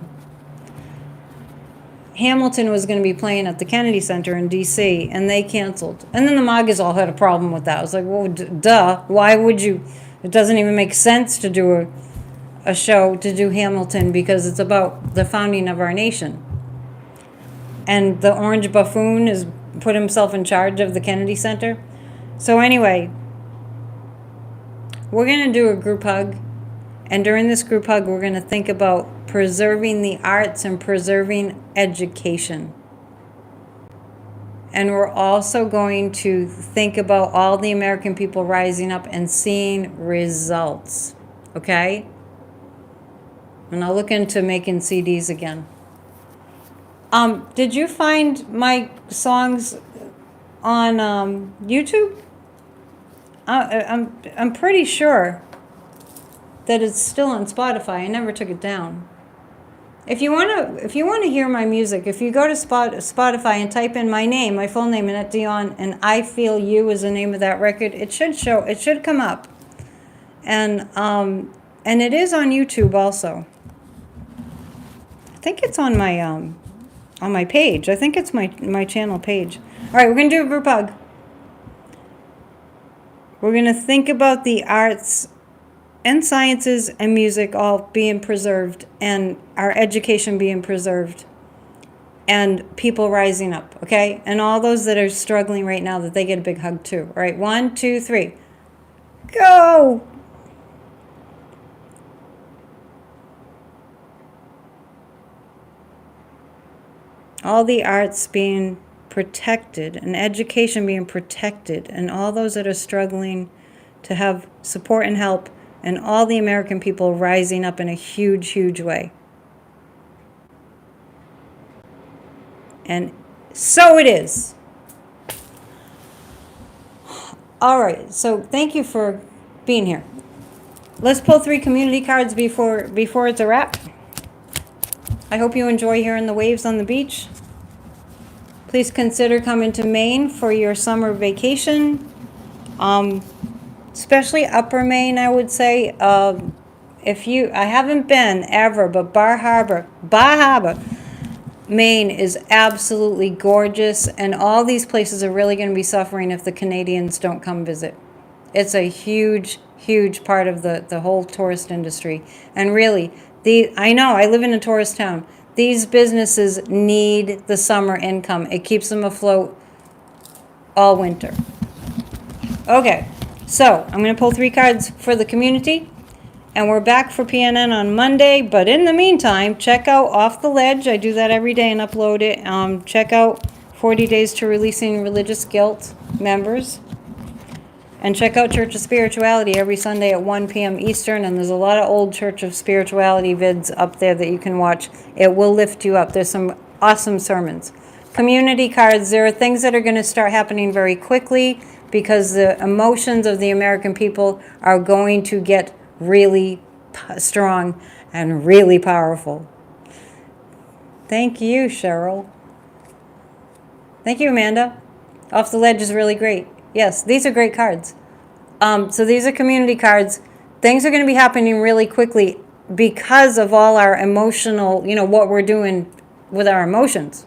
Hamilton was going to be playing at the Kennedy Center in D.C., and they canceled. And then the MAGAs all had a problem with that. I was like, well, duh, why would you? It doesn't even make sense to do a show to do Hamilton because it's about the founding of our nation. And the orange buffoon has put himself in charge of the Kennedy Center. So anyway, we're going to do a group hug. And during this group hug, we're going to think about preserving the arts and preserving education. And we're also going to think about all the American people rising up and seeing results. Okay? And I'll look into making CDs again. Did you find my songs on YouTube? I'm pretty sure that it's still on Spotify. I never took it down. If you want to hear my music, if you go to Spotify and type in my name, my full name, Annette Dion, and I Feel You is the name of that record, it should come up. And it is on YouTube also. I think it's on my page. I think it's my channel page. All right, we're going to do a group hug. We're going to think about the arts and sciences and music all being preserved and our education being preserved and people rising up, okay? And all those that are struggling right now, that they get a big hug too. All right, 1, 2, 3. Go! All the arts being protected and education being protected and all those that are struggling to have support and help and all the American people rising up in a huge, huge way. And so it is. All right, so thank you for being here. Let's pull 3 community cards before it's a wrap. I hope you enjoy hearing the waves on the beach. Please consider coming to Maine for your summer vacation. Especially Upper Maine, I would say. I haven't been ever, but Bar Harbor, Maine is absolutely gorgeous, and all these places are really going to be suffering if the Canadians don't come visit. It's a huge, huge part of the whole tourist industry. And really, I know, I live in a tourist town. These businesses need the summer income. It keeps them afloat all winter. Okay. So, I'm going to pull 3 cards for the community, and we're back for PNN on Monday, but in the meantime, check out Off the Ledge. I do that every day and upload it. Check out 40 Days to Releasing Religious Guilt members, and check out Church of Spirituality every Sunday at 1 p.m. Eastern, and there's a lot of old Church of Spirituality vids up there that you can watch. It will lift you up. There's some awesome sermons. community cards, there are things that are going to start happening very quickly because the emotions of the American people are going to get really strong and really powerful. Thank you, Cheryl. Thank you, Amanda. Off the Ledge is really great. Yes, these are great cards. So these are community cards. Things are going to be happening really quickly because of all our emotional, what we're doing with our emotions.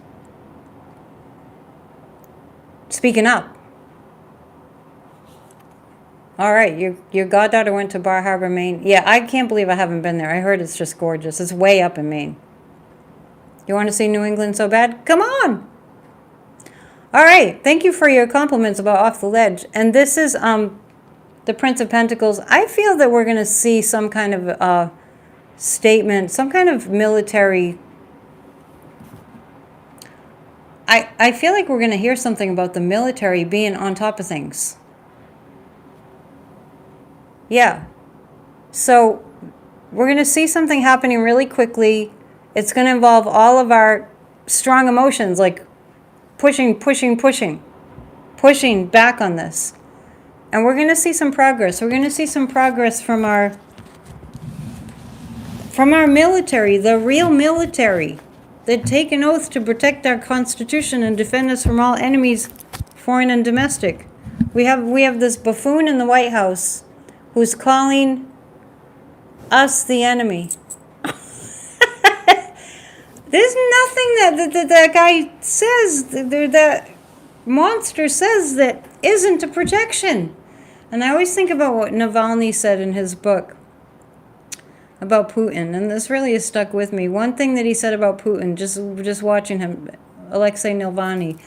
Speaking up. All right, your goddaughter went to Bar Harbor, Maine. Yeah, I can't believe I haven't been there. I heard it's just gorgeous. It's way up in Maine. You want to see New England so bad? Come on. All right, thank you for your compliments about Off the Ledge. And this is the Prince of Pentacles. I feel that we're going to see some kind of statement, some kind of military. I feel like we're going to hear something about the military being on top of things. Yeah. So we're going to see something happening really quickly. It's going to involve all of our strong emotions, like pushing back on this. And we're going to see some progress. We're going to see some progress from our military, the real military, that take an oath to protect our Constitution and defend us from all enemies, foreign and domestic. We have this buffoon in the White House who's calling us the enemy. There's nothing that guy says, that monster says, that isn't a protection. And I always think about what Navalny said in his book about Putin, and this really has stuck with me. One thing that he said about Putin, just watching him, Alexei Navalny,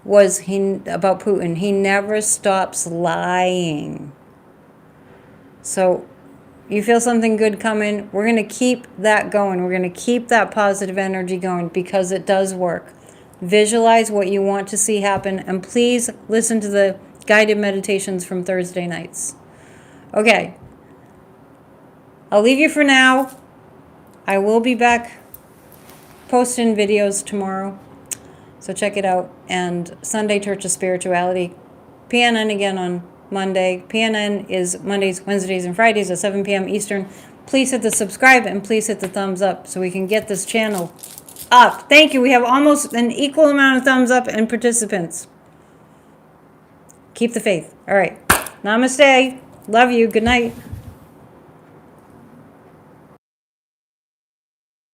was about Putin, he never stops lying. So you feel something good coming, we're going to keep that going. We're going to keep that positive energy going because it does work. Visualize what you want to see happen, and please listen to the guided meditations from Thursday nights. Okay. I'll leave you for now. I will be back posting videos tomorrow, so check it out. And Sunday Church of Spirituality. PNN again on Monday. PNN is Mondays, Wednesdays, and Fridays at 7 p.m. Eastern. Please hit the subscribe and please hit the thumbs up so we can get this channel up. Thank you. We have almost an equal amount of thumbs up and participants. Keep the faith. All right. Namaste. Love you. Good night.